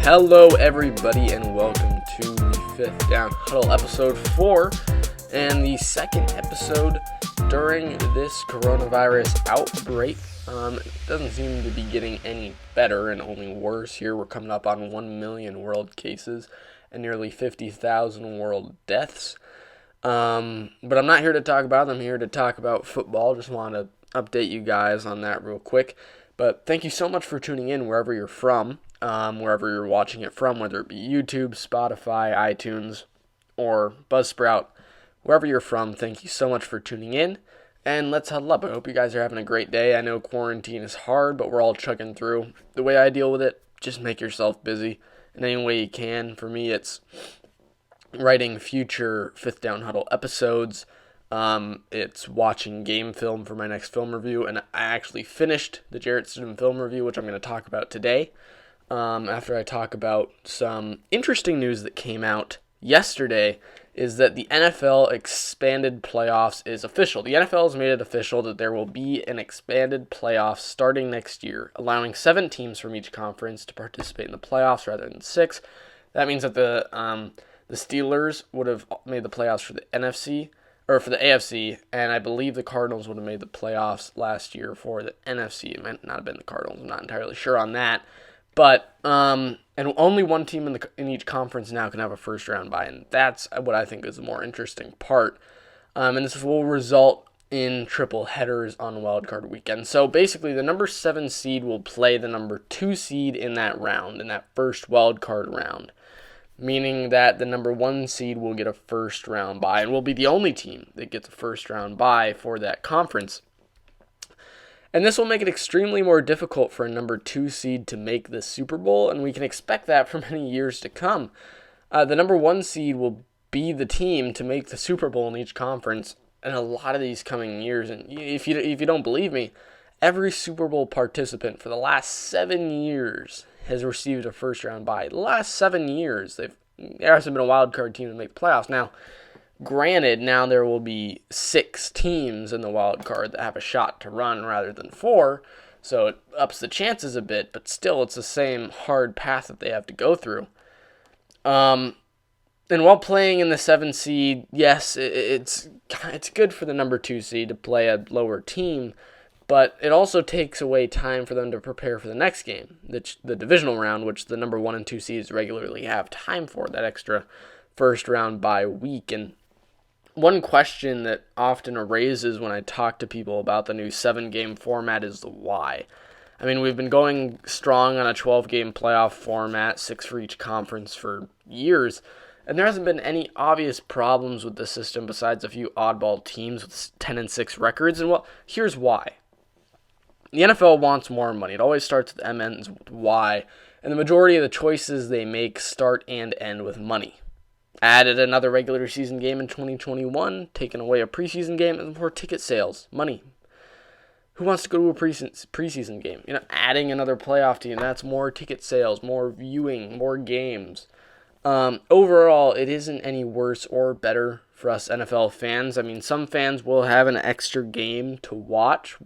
Hello, everybody, and welcome to the Fifth Down Huddle, episode 4, and the second episode during this coronavirus outbreak. It doesn't seem to be getting any better and only worse here. We're coming up on 1 million world cases and nearly 50,000 world deaths. But I'm not here to talk about them. I'm here to talk about football. Just want to update you guys on that real quick. But thank you so much for tuning in wherever you're from. Wherever you're watching it from, whether it be YouTube, Spotify, iTunes, or BuzzSprout, wherever you're from, thank you so much for tuning in, and let's huddle up. I hope you guys are having a great day. I know quarantine is hard, but we're all chugging through. The way I deal with it, just make yourself busy in any way you can. For me, it's writing future Fifth Down Huddle episodes. It's watching game film for my next film review, and I actually finished the Jarret Stidham film review, which I'm going to talk about today. After I talk about some interesting news that came out yesterday, is that the NFL expanded playoffs is official. The NFL has made it official that there will be an expanded playoffs starting next year, allowing 7 teams from each conference to participate in the playoffs rather than 6. That means that the Steelers would have made the playoffs for the NFC, or for the AFC, and I believe the Cardinals would have made the playoffs last year for the NFC. It might not have been the Cardinals. I'm not entirely sure on that. But and only one team in each conference now can have a first round bye, and that's what I think is the more interesting part. And this will result in triple headers on wildcard weekend. So basically, the number 7 seed will play the number 2 seed in that round, in that first wildcard round, meaning that the number 1 seed will get a first round bye and will be the only team that gets a first round bye for that conference. And this will make it extremely more difficult for a number 2 seed to make the Super Bowl, and we can expect that for many years to come. The number 1 seed will be the team to make the Super Bowl in each conference in a lot of these coming years. And if you don't believe me, every Super Bowl participant for the last 7 years has received a first-round bye. The last 7 years, there hasn't been a wild card team to make the playoffs. Now, granted, now there will be 6 teams in the wild card that have a shot to run rather than 4, so it ups the chances a bit, but still it's the same hard path that they have to go through. And while playing in the 7 seed, yes, it's good for the number 2 seed to play a lower team, but it also takes away time for them to prepare for the next game, the divisional round, which the number 1 and 2 seeds regularly have time for, that extra first round bye week. And one question that often arises when I talk to people about the new 7-game format is the why. I mean, we've been going strong on a 12-game playoff format, 6 for each conference, for years, and there hasn't been any obvious problems with the system besides a few oddball teams with 10-6 records. And well, here's why. The NFL wants more money. It always starts with M, ends with Y, and the majority of the choices they make start and end with money. Added another regular season game in 2021, taken away a preseason game, and more ticket sales, money. Who wants to go to a preseason game? Adding another playoff team, that's more ticket sales, more viewing, more games. Overall, it isn't any worse or better for us NFL fans. I mean, some fans will have an extra game to watch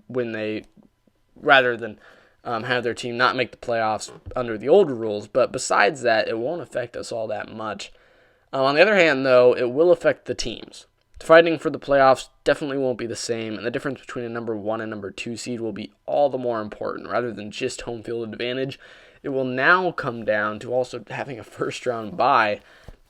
rather than have their team not make the playoffs under the old rules, but besides that, it won't affect us all that much. On the other hand, though, it will affect the teams. Fighting for the playoffs definitely won't be the same, and the difference between a number 1 and number 2 seed will be all the more important. Rather than just home field advantage, it will now come down to also having a first-round bye,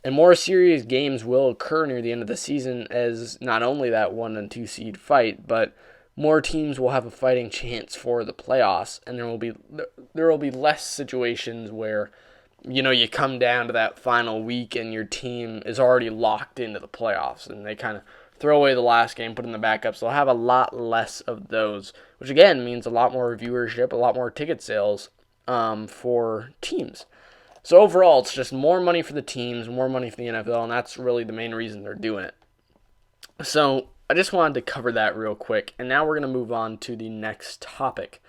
and more serious games will occur near the end of the season as not only that 1 and 2 seed fight, but more teams will have a fighting chance for the playoffs, and there will be less situations where you come down to that final week and your team is already locked into the playoffs and they kind of throw away the last game, put in the backups. They'll have a lot less of those, which again means a lot more viewership, a lot more ticket sales for teams. So overall, it's just more money for the teams, more money for the NFL, and that's really the main reason they're doing it. So I just wanted to cover that real quick, and now we're going to move on to the next topic,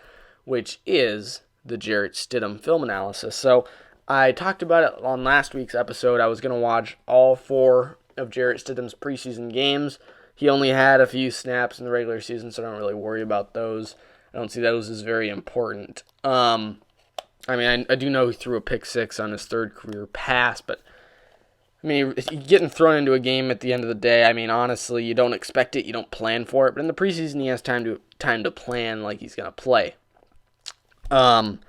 which is the Jarret Stidham film analysis. So I talked about it on last week's episode. I was going to watch all 4 of Jarret Stidham's preseason games. He only had a few snaps in the regular season, so I don't really worry about those. I don't see those as very important. I mean, I do know he threw a pick six on his third career pass, but I mean, getting thrown into a game at the end of the day, I mean, honestly, you don't expect it, you don't plan for it, but in the preseason, he has time to plan like he's going to play. And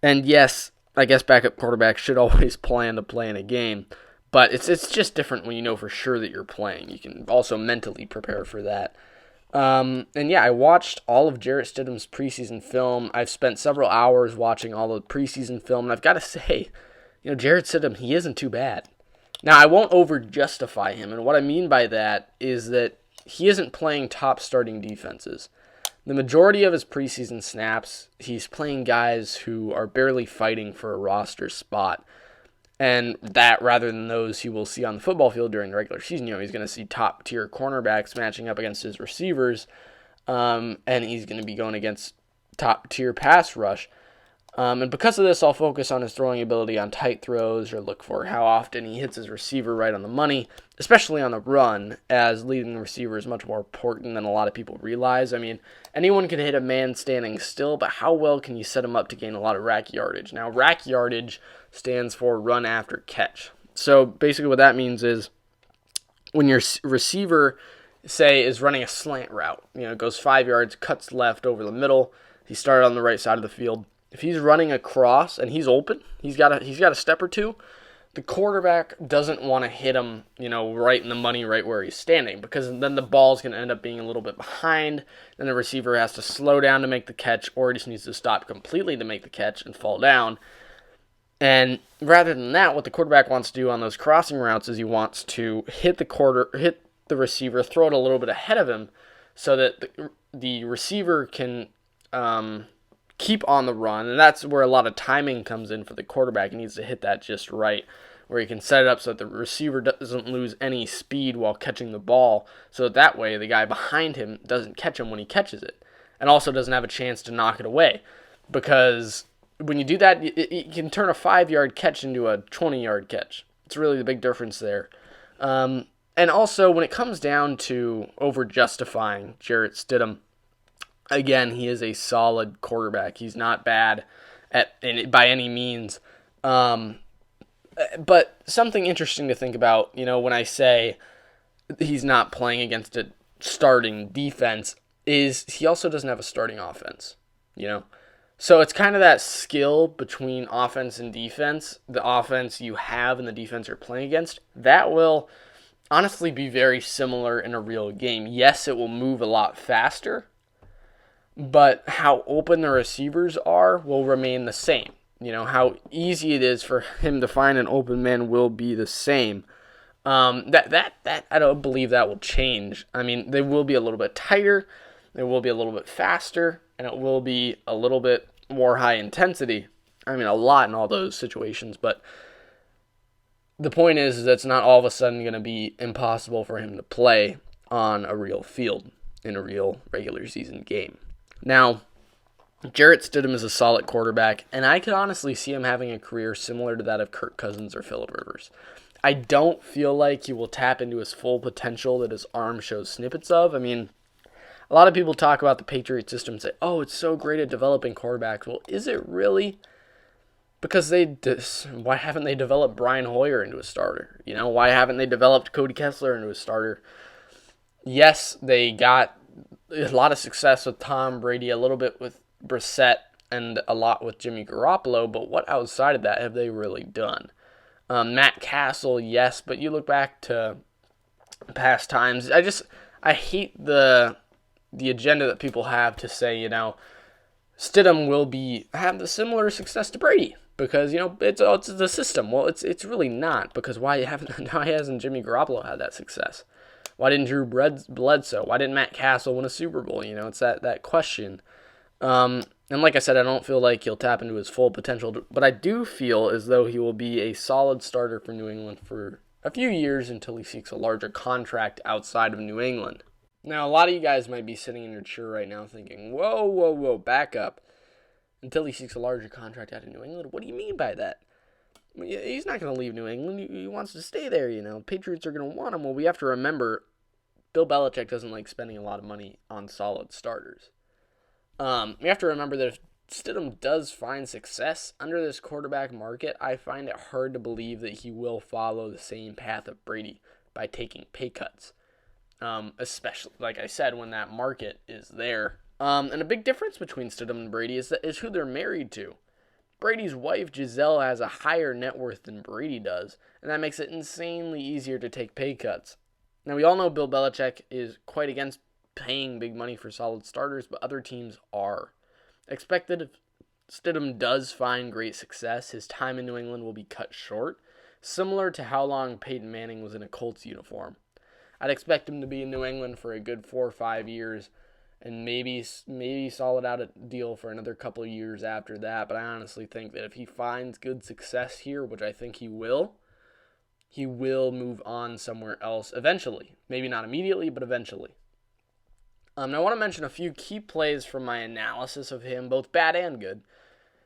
yes, I guess backup quarterbacks should always plan to play in a game, but it's just different when you know for sure that you're playing. You can also mentally prepare for that. And yeah, I watched all of Jarret Stidham's preseason film. I've spent several hours watching all the preseason film, and I've got to say, Jarret Stidham, he isn't too bad. Now, I won't over-justify him, and what I mean by that is that he isn't playing top starting defenses. The majority of his preseason snaps, he's playing guys who are barely fighting for a roster spot, and that rather than those you will see on the football field during the regular season. He's going to see top-tier cornerbacks matching up against his receivers, and he's going to be going against top-tier pass rush. And because of this, I'll focus on his throwing ability on tight throws or look for how often he hits his receiver right on the money, especially on the run, as leading the receiver is much more important than a lot of people realize. I mean, anyone can hit a man standing still, but how well can you set him up to gain a lot of rack yardage? Now, rack yardage stands for run after catch. So basically what that means is when your receiver, say, is running a slant route, goes 5 yards, cuts left over the middle, he started on the right side of the field. If he's running across and he's open, he's got a step or two, the quarterback doesn't want to hit him, right in the money, right where he's standing, because then the ball's going to end up being a little bit behind. Then the receiver has to slow down to make the catch, or he just needs to stop completely to make the catch and fall down. And rather than that, what the quarterback wants to do on those crossing routes is he wants to hit the receiver, throw it a little bit ahead of him, so that the receiver can keep on the run, and that's where a lot of timing comes in for the quarterback. He needs to hit that just right, where he can set it up so that the receiver doesn't lose any speed while catching the ball, so that way the guy behind him doesn't catch him when he catches it, and also doesn't have a chance to knock it away, because when you do that, it can turn a 5-yard catch into a 20-yard catch. It's really the big difference there. And also, when it comes down to over-justifying Jarret Stidham, again, he is a solid quarterback. He's not bad by any means. But something interesting to think about, when I say he's not playing against a starting defense, is he also doesn't have a starting offense, So it's kind of that skill between offense and defense, the offense you have and the defense you're playing against, that will honestly be very similar in a real game. Yes, it will move a lot faster, but how open the receivers are will remain the same. How easy it is for him to find an open man will be the same. That I don't believe that will change. I mean, they will be a little bit tighter, they will be a little bit faster, and it will be a little bit more high intensity. I mean, a lot in all those situations, but the point is that's not all of a sudden going to be impossible for him to play on a real field in a real regular season game. Now, Jarret Stidham is a solid quarterback, and I could honestly see him having a career similar to that of Kirk Cousins or Phillip Rivers. I don't feel like he will tap into his full potential that his arm shows snippets of. I mean, a lot of people talk about the Patriot system and say, oh, it's so great at developing quarterbacks. Well, is it really? Because why haven't they developed Brian Hoyer into a starter? Why haven't they developed Cody Kessler into a starter? Yes, they got a lot of success with Tom Brady, a little bit with Brissett, and a lot with Jimmy Garoppolo, but what outside of that have they really done? Matt Castle, yes, but you look back to past times. I hate the agenda that people have to say, Stidham will have the similar success to Brady because it's the system. Well, it's really not, because why hasn't Jimmy Garoppolo had that success? Why didn't Drew Bledsoe? Why didn't Matt Castle win a Super Bowl? It's that question. And like I said, I don't feel like he'll tap into his full potential, but I do feel as though he will be a solid starter for New England for a few years until he seeks a larger contract outside of New England. Now, a lot of you guys might be sitting in your chair right now thinking, whoa, back up. Until he seeks a larger contract out of New England? What do you mean by that? He's not going to leave New England. He wants to stay there, Patriots are going to want him. Well, we have to remember, Bill Belichick doesn't like spending a lot of money on solid starters. We have to remember that if Stidham does find success under this quarterback market, I find it hard to believe that he will follow the same path of Brady by taking pay cuts. Especially, like I said, when that market is there. And a big difference between Stidham and Brady is who they're married to. Brady's wife, Giselle, has a higher net worth than Brady does, and that makes it insanely easier to take pay cuts. Now, we all know Bill Belichick is quite against paying big money for solid starters, but other teams are. Expect that if Stidham does find great success, his time in New England will be cut short, similar to how long Peyton Manning was in a Colts uniform. I'd expect him to be in New England for a good 4 or 5 years, and maybe solid out a deal for another couple of years after that. But I honestly think that if he finds good success here, which I think he will move on somewhere else eventually. Maybe not immediately, but eventually. Now I want to mention a few key plays from my analysis of him, both bad and good.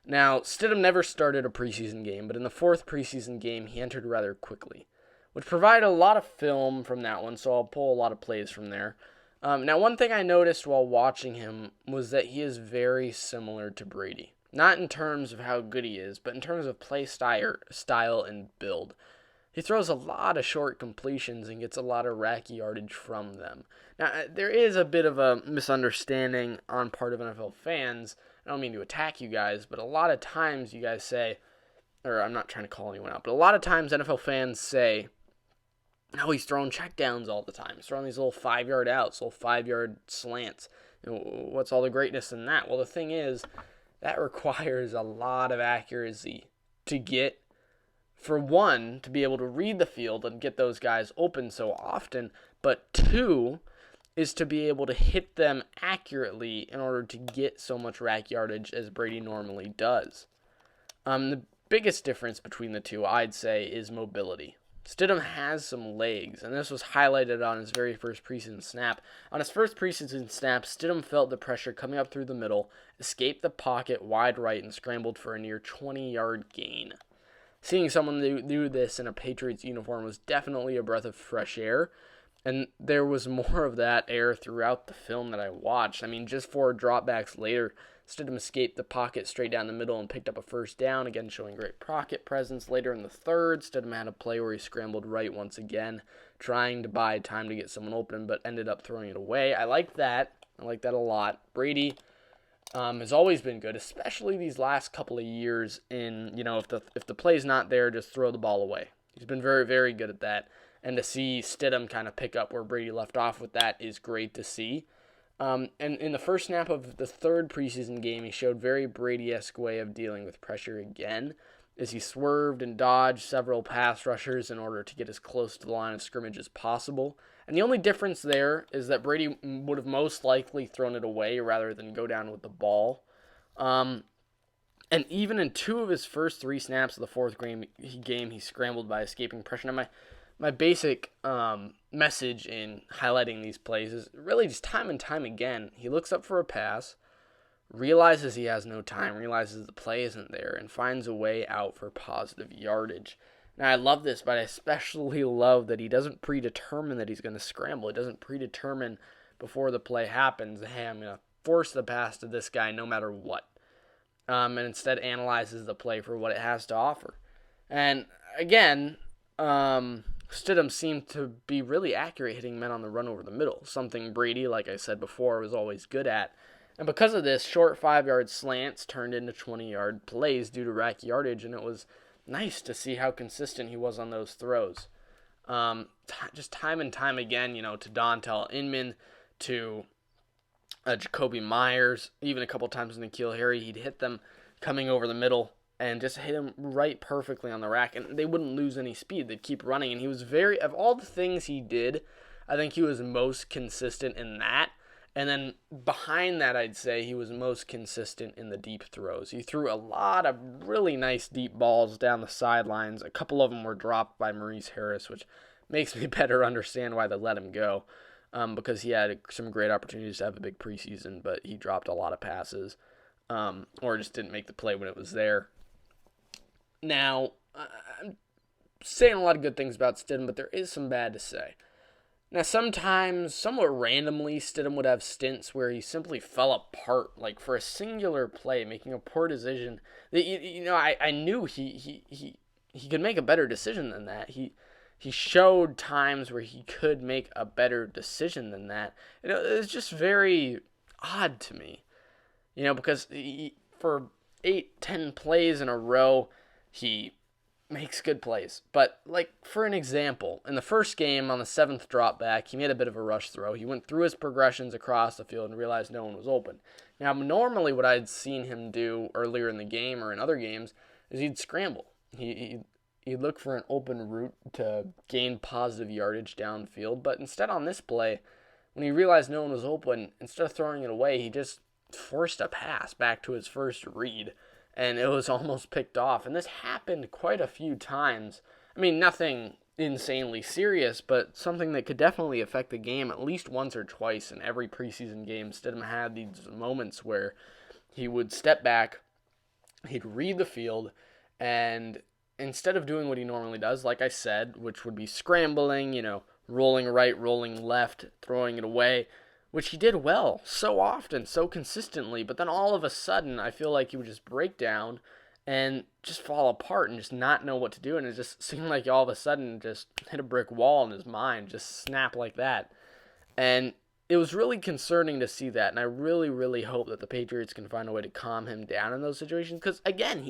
Now, Stidham never started a preseason game, but in the 4th preseason game, he entered rather quickly, which provided a lot of film from that one, so I'll pull a lot of plays from there. Now, one thing I noticed while watching him was that he is very similar to Brady. Not in terms of how good he is, but in terms of play style and build. He throws a lot of short completions and gets a lot of racky yardage from them. Now, there is a bit of a misunderstanding on part of NFL fans. I don't mean to attack you guys, but a lot of times you guys say, or I'm not trying to call anyone out, but a lot of times NFL fans say, oh, he's throwing checkdowns all the time. He's throwing these little 5-yard outs, little 5-yard slants. What's all the greatness in that? Well, the thing is, that requires a lot of accuracy to get, for one, to be able to read the field and get those guys open so often, but 2, is to be able to hit them accurately in order to get so much rack yardage as Brady normally does. The biggest difference between the two, I'd say, is mobility. Stidham has some legs, and this was highlighted on his very first preseason snap. On his first preseason snap, Stidham felt the pressure coming up through the middle, escaped the pocket wide right, and scrambled for a near 20-yard gain. Seeing someone do this in a Patriots uniform was definitely a breath of fresh air, and there was more of that air throughout the film that I watched. I mean, just 4 dropbacks later, Stidham escaped the pocket straight down the middle and picked up a first down, again showing great pocket presence. Later in the 3rd, Stidham had a play where he scrambled right once again, trying to buy time to get someone open, but ended up throwing it away. I like that. I like that a lot. Brady has always been good, especially these last couple of years in, if the play's not there, just throw the ball away. He's been very, very good at that. And to see Stidham kind of pick up where Brady left off with that is great to see. And in the first snap of the 3rd preseason game, he showed very Brady-esque way of dealing with pressure again, as he swerved and dodged several pass rushers in order to get as close to the line of scrimmage as possible. And the only difference there is that Brady would have most likely thrown it away rather than go down with the ball. And even in 2 of his first 3 snaps of the 4th game, he scrambled by escaping pressure. Now, my basic message in highlighting these plays is really just time and time again, he looks up for a pass, realizes he has no time, realizes the play isn't there, and finds a way out for positive yardage. Now, I love this, but I especially love that he doesn't predetermine that he's going to scramble. He doesn't predetermine before the play happens, hey, I'm going to force the pass to this guy no matter what. And instead analyzes the play for what it has to offer. And again, Stidham seemed to be really accurate hitting men on the run over the middle, something Brady, like I said before, was always good at. And because of this, short 5-yard slants turned into 20-yard plays due to rack yardage, and it was nice to see how consistent he was on those throws. Just time and time again, to Dontel Inman, to Jacoby Myers, even a couple times with N'Keal Harry, he'd hit them coming over the middle and just hit him right perfectly on the rack, and they wouldn't lose any speed. They'd keep running, and he was of all the things he did, I think he was most consistent in that. And then behind that, I'd say he was most consistent in the deep throws. He threw a lot of really nice deep balls down the sidelines. A couple of them were dropped by Maurice Harris, which makes me better understand why they let him go, because he had some great opportunities to have a big preseason, but he dropped a lot of passes, or just didn't make the play when it was there. Now, I'm saying a lot of good things about Stidham, but there is some bad to say. Now, sometimes, somewhat randomly, Stidham would have stints where he simply fell apart, like for a singular play, making a poor decision. I knew he could make a better decision than that. He showed times where he could make a better decision than that. It's just very odd to me, because for 8-10 plays in a row, he makes good plays. But, like, for an example, in the first game on the 7th drop back, he made a bit of a rush throw. He went through his progressions across the field and realized no one was open. Now, normally what I'd seen him do earlier in the game or in other games is he'd scramble. He'd look for an open route to gain positive yardage downfield. But instead on this play, when he realized no one was open, instead of throwing it away, he just forced a pass back to his first read. And it was almost picked off. And this happened quite a few times. I mean, nothing insanely serious, but something that could definitely affect the game at least once or twice in every preseason game. Stidham had these moments where he would step back, he'd read the field, and instead of doing what he normally does, like I said, which would be scrambling, rolling right, rolling left, throwing it away, which he did well so often, so consistently, but then all of a sudden, I feel like he would just break down and just fall apart and just not know what to do, and it just seemed like all of a sudden just hit a brick wall in his mind, just snap like that. And it was really concerning to see that, and I really, really hope that the Patriots can find a way to calm him down in those situations, because, again,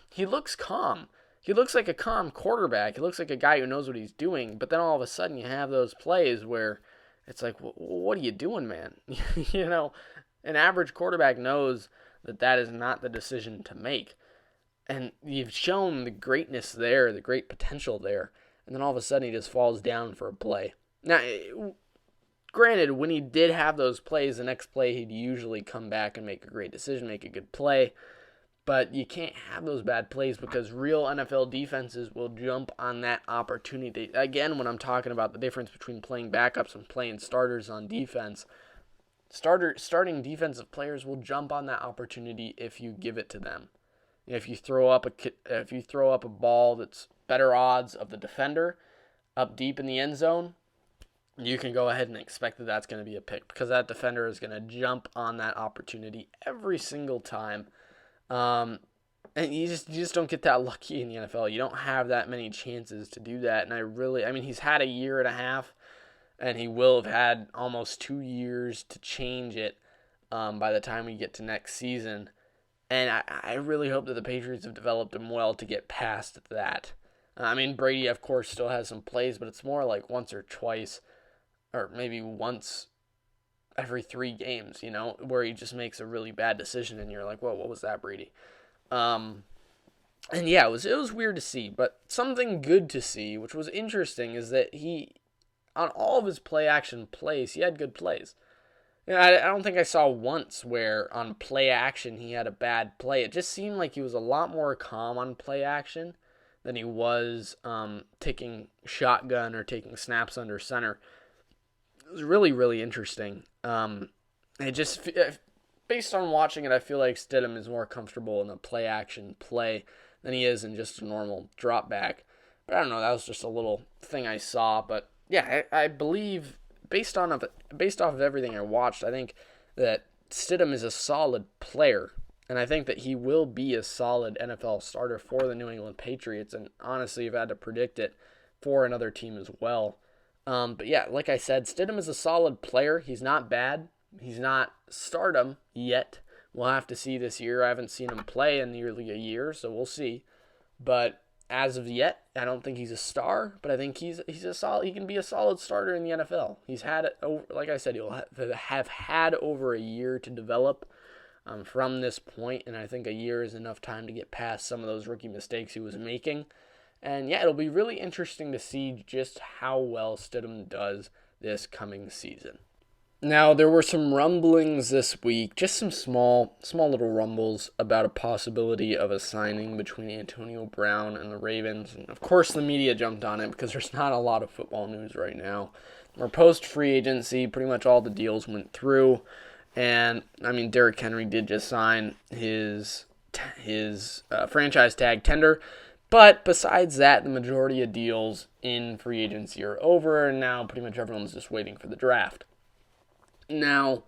he looks calm. He looks like a calm quarterback. He looks like a guy who knows what he's doing, but then all of a sudden you have those plays where it's like, what are you doing, man? An average quarterback knows that is not the decision to make. And you've shown the greatness there, the great potential there, and then all of a sudden he just falls down for a play. Now, granted, when he did have those plays, the next play he'd usually come back and make a great decision, make a good play. But you can't have those bad plays because real NFL defenses will jump on that opportunity. Again, when I'm talking about the difference between playing backups and playing starters on defense, starting defensive players will jump on that opportunity if you give it to them. If you throw up a ball that's better odds of the defender up deep in the end zone, you can go ahead and expect that that's going to be a pick because that defender is going to jump on that opportunity every single time. And you just don't get that lucky in the NFL. You don't have that many chances to do that. And he's had a year and a half, and he will have had almost 2 years to change it by the time we get to next season. And I really hope that the Patriots have developed him well to get past that. Brady, of course, still has some plays, but it's more like once or twice, or maybe once every 3 games, where he just makes a really bad decision and you're like, whoa, what was that, Brady? And yeah, it was weird to see, but something good to see, which was interesting, is that he, on all of his play action plays, he had good plays. I don't think I saw once where on play action he had a bad play. It just seemed like he was a lot more calm on play action than he was taking shotgun or taking snaps under center. It was really, really interesting. Based on watching it, I feel like Stidham is more comfortable in a play action play than he is in just a normal drop back. But I don't know, that was just a little thing I saw. But yeah, I believe based off of everything I watched, I think that Stidham is a solid player. And I think that he will be a solid NFL starter for the New England Patriots. And honestly, if I had to predict it for another team as well. But yeah, like I said, Stidham is a solid player. He's not bad. He's not stardom yet. We'll have to see this year. I haven't seen him play in nearly a year, so we'll see. But as of yet, I don't think he's a star, but I think he's a solid. He can be a solid starter in the NFL. He's had it over, like I said, he'll have had over a year to develop from this point, and I think a year is enough time to get past some of those rookie mistakes he was making. And yeah, it'll be really interesting to see just how well Stidham does this coming season. Now, there were some rumblings this week, just some small little rumbles about a possibility of a signing between Antonio Brown and the Ravens. And of course, the media jumped on it because there's not a lot of football news right now. We're post-free agency, pretty much all the deals went through. And, Derrick Henry did just sign his franchise tag tender. But besides that, the majority of deals in free agency are over, and now pretty much everyone's just waiting for the draft. Now,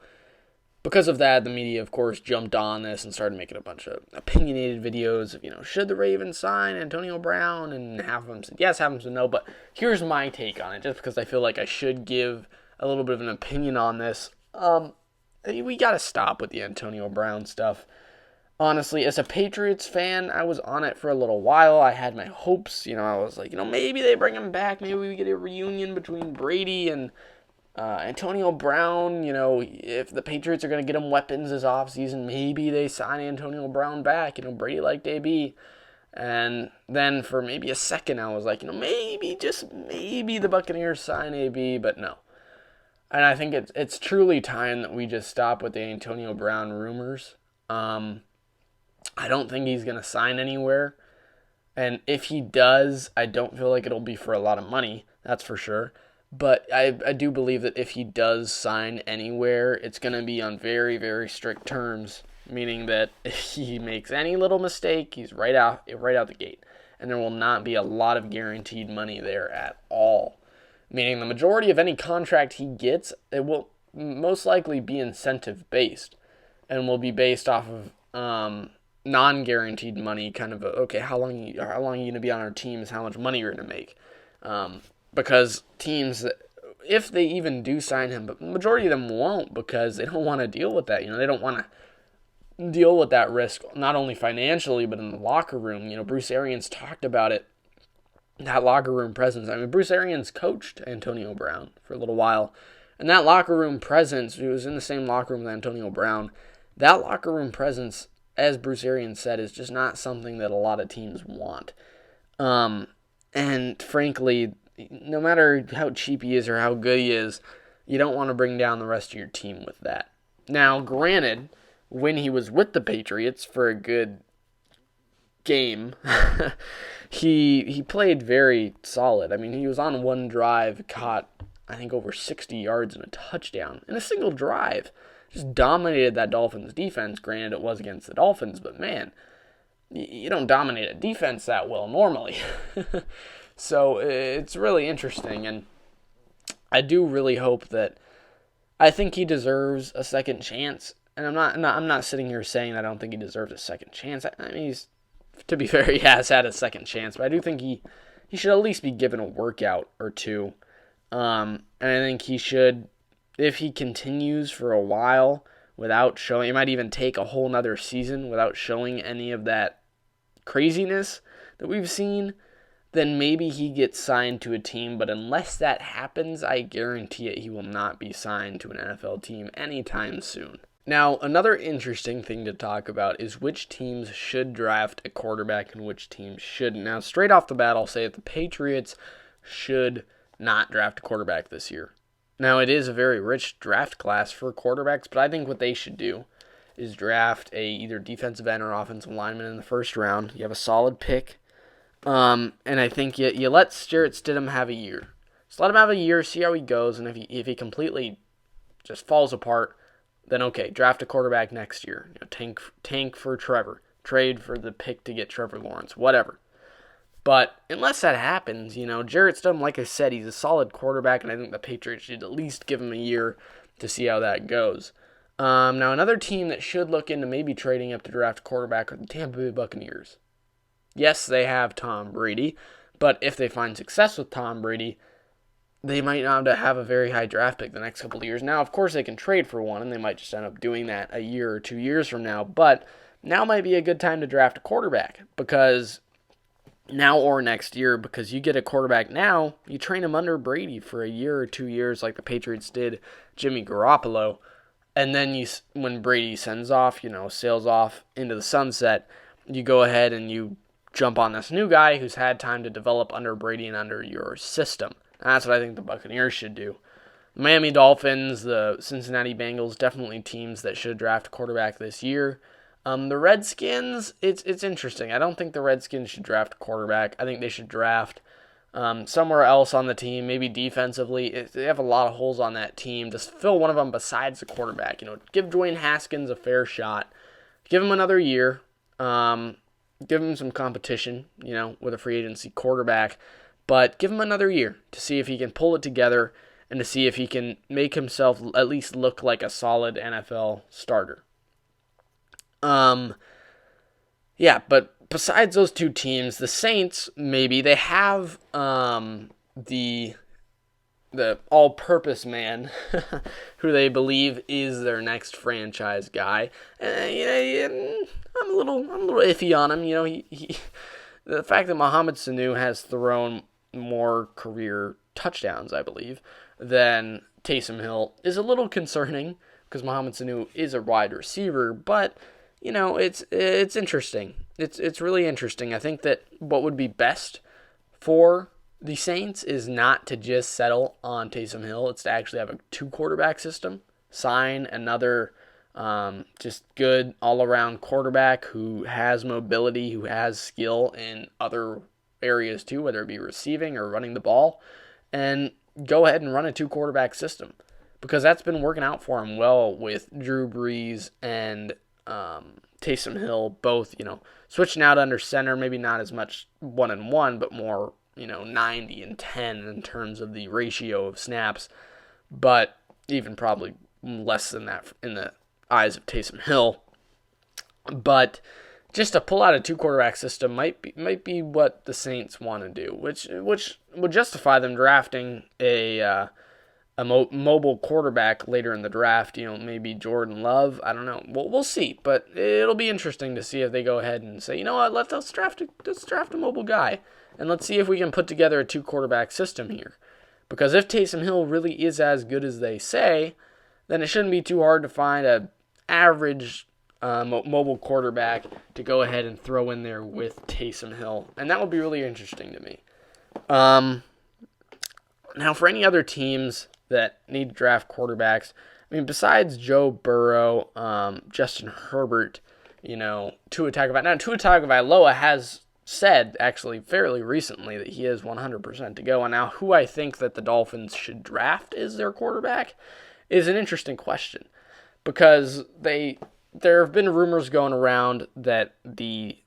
because of that, the media, of course, jumped on this and started making a bunch of opinionated videos of, should the Ravens sign Antonio Brown? And half of them said yes, half of them said no. But here's my take on it, just because I feel like I should give a little bit of an opinion on this. We got to stop with the Antonio Brown stuff. Honestly, as a Patriots fan, I was on it for a little while. I had my hopes. I was like, maybe they bring him back. Maybe we get a reunion between Brady and Antonio Brown. If the Patriots are going to get him weapons this offseason, maybe they sign Antonio Brown back. Brady liked AB. And then for maybe a second, I was like, maybe, just maybe the Buccaneers sign AB, but no. And I think it's truly time that we just stop with the Antonio Brown rumors. I don't think he's going to sign anywhere. And if he does, I don't feel like it'll be for a lot of money. That's for sure. But I do believe that if he does sign anywhere, it's going to be on very, very strict terms. Meaning that if he makes any little mistake, he's right out the gate. And there will not be a lot of guaranteed money there at all. Meaning the majority of any contract he gets, it will most likely be incentive-based. And will be based off of non-guaranteed money, kind of how long are you going to be on our team is how much money you're going to make. Because teams, if they even do sign him, but the majority of them won't because they don't want to deal with that. They don't want to deal with that risk, not only financially, but in the locker room. Bruce Arians talked about it, that locker room presence. Bruce Arians coached Antonio Brown for a little while, and that locker room presence, he was in the same locker room with Antonio Brown. That locker room presence, as Bruce Arians said, is just not something that a lot of teams want. And frankly, no matter how cheap he is or how good he is, you don't want to bring down the rest of your team with that. Now, granted, when he was with the Patriots for a good game, he played very solid. He was on one drive, caught, I think, over 60 yards and a touchdown in a single drive. Just dominated that Dolphins defense. Granted, it was against the Dolphins, but man, you don't dominate a defense that well normally. So it's really interesting, and I do really hope that I think he deserves a second chance. And I'm not sitting here saying I don't think he deserves a second chance. He's, to be fair, he has had a second chance, but I do think he should at least be given a workout or two. And I think he should, if he continues for a while without showing, it might even take a whole nother season without showing any of that craziness that we've seen, then maybe he gets signed to a team. But unless that happens, I guarantee it, he will not be signed to an NFL team anytime soon. Now, another interesting thing to talk about is which teams should draft a quarterback and which teams shouldn't. Now, straight off the bat, I'll say that the Patriots should not draft a quarterback this year. Now, it is a very rich draft class for quarterbacks, but I think what they should do is draft either defensive end or offensive lineman in the first round. You have a solid pick. And I think you let Jarret Stidham have a year. Just let him have a year, see how he goes, and if he completely just falls apart, then okay, draft a quarterback next year. Tank for Trevor. Trade for the pick to get Trevor Lawrence. Whatever. But unless that happens, Jarret Stidham, like I said, he's a solid quarterback, and I think the Patriots should at least give him a year to see how that goes. Now, another team that should look into maybe trading up to draft a quarterback are the Tampa Bay Buccaneers. Yes, they have Tom Brady, but if they find success with Tom Brady, they might not have a very high draft pick the next couple of years. Now, of course, they can trade for one, and they might just end up doing that a year or 2 years from now, but now might be a good time to draft a quarterback, because now or next year, because you get a quarterback now, you train him under Brady for a year or 2 years like the Patriots did Jimmy Garoppolo, and then when Brady sails off into the sunset, you go ahead and you jump on this new guy who's had time to develop under Brady and under your system. That's what I think the Buccaneers should do. The Miami Dolphins, the Cincinnati Bengals, definitely teams that should draft a quarterback this year. The Redskins, it's interesting. I don't think the Redskins should draft a quarterback. I think they should draft somewhere else on the team, maybe defensively. They have a lot of holes on that team. Just fill one of them besides the quarterback. Give Dwayne Haskins a fair shot. Give him another year. give him some competition, with a free agency quarterback, but give him another year to see if he can pull it together and to see if he can make himself at least look like a solid NFL starter. Yeah, but besides those two teams, the Saints, maybe, they have the all-purpose man who they believe is their next franchise guy. I'm a little iffy on him. The fact that Mohamed Sanu has thrown more career touchdowns, I believe, than Taysom Hill is a little concerning because Mohamed Sanu is a wide receiver, but it's interesting. It's really interesting. I think that what would be best for the Saints is not to just settle on Taysom Hill. It's to actually have a 2-quarterback system. Sign another just good all-around quarterback who has mobility, who has skill in other areas too, whether it be receiving or running the ball, and go ahead and run a 2-quarterback system because that's been working out for him well with Drew Brees and Taysom Hill, both, switching out under center, maybe not as much 1-1, but more, 90-10 in terms of the ratio of snaps, but even probably less than that in the eyes of Taysom Hill. But just to pull out a 2-quarterback system might be what the Saints want to do, which would justify them drafting a mobile quarterback later in the draft, maybe Jordan Love. I don't know. We'll see, but it'll be interesting to see if they go ahead and say, you know what, let's draft a mobile guy, and let's see if we can put together a 2-quarterback system here. Because if Taysom Hill really is as good as they say, then it shouldn't be too hard to find an average mobile quarterback to go ahead and throw in there with Taysom Hill, and that will be really interesting to me. Now, for any other teams that need to draft quarterbacks, besides Joe Burrow, Justin Herbert, Tua Tagovailoa has said, actually, fairly recently that he is 100% to go. And now, who I think that the Dolphins should draft as their quarterback is an interesting question, because there have been rumors going around that the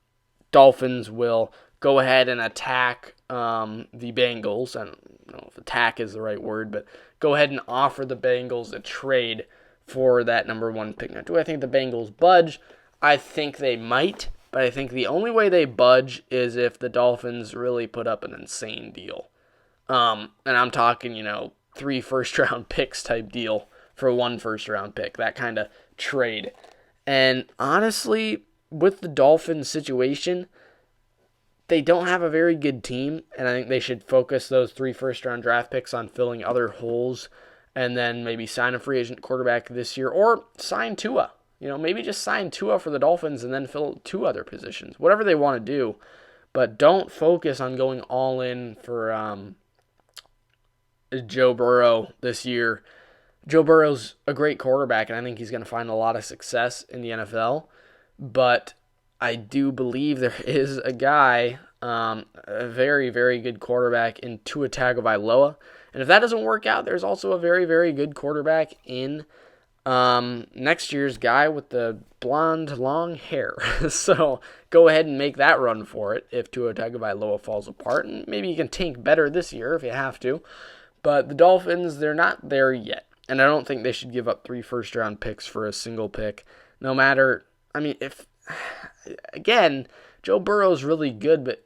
Dolphins will go ahead and attack the Bengals. I don't know if attack is the right word, but go ahead and offer the Bengals a trade for that number 1 pick. Now, do I think the Bengals budge? I think they might, but I think the only way they budge is if the Dolphins really put up an insane deal. And I'm talking, 3 first-round picks type deal for 1 first-round pick, that kind of trade. And honestly, with the Dolphins situation, they don't have a very good team, and I think they should focus those 3 first-round draft picks on filling other holes, and then maybe sign a free agent quarterback this year, or sign Tua. Maybe just sign Tua for the Dolphins and then fill 2 other positions, whatever they want to do. But don't focus on going all in for Joe Burrow this year. Joe Burrow's a great quarterback, and I think he's going to find a lot of success in the NFL. But I do believe there is a guy, a very, very good quarterback in Tua Tagovailoa. And if that doesn't work out, there's also a very, very good quarterback in next year's guy with the blonde, long hair. So go ahead and make that run for it if Tua Tagovailoa falls apart. And maybe you can tank better this year if you have to. But the Dolphins, they're not there yet. And I don't think they should give up 3 first-round picks for a single pick. No matter, again, Joe Burrow's really good, but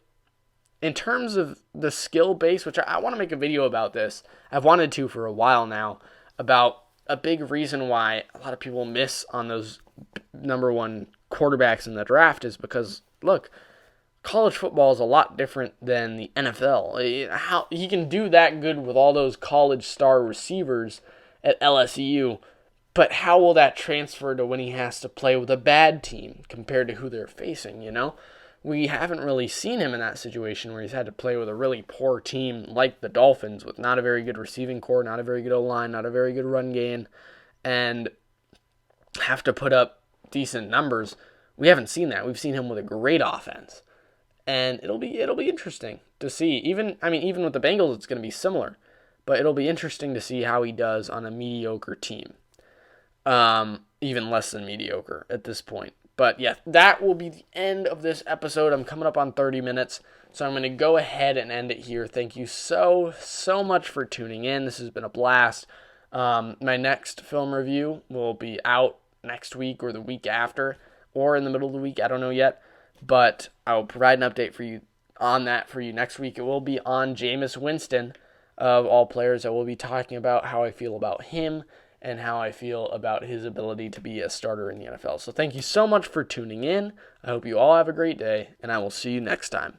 in terms of the skill base, which I want to make a video about this, I've wanted to for a while now, about a big reason why a lot of people miss on those number 1 quarterbacks in the draft is because, look, college football is a lot different than the NFL. How he can do that good with all those college star receivers at LSU, but how will that transfer to when he has to play with a bad team compared to who they're facing, We haven't really seen him in that situation where he's had to play with a really poor team like the Dolphins with not a very good receiving core, not a very good O-line, not a very good run game, and have to put up decent numbers. We haven't seen that. We've seen him with a great offense. And it'll be interesting to see. Even with the Bengals, it's going to be similar. But it'll be interesting to see how he does on a mediocre team. Even less than mediocre at this point. But yeah, that will be the end of this episode. I'm coming up on 30 minutes, so I'm going to go ahead and end it here. Thank you so much for tuning in. This has been a blast. My next film review will be out next week or the week after, or in the middle of the week. I don't know yet, but I will provide an update for you on that for you next week. It will be on Jameis Winston, of all players. I will be talking about how I feel about him and how I feel about his ability to be a starter in the NFL. So thank you so much for tuning in. I hope you all have a great day, and I will see you next time.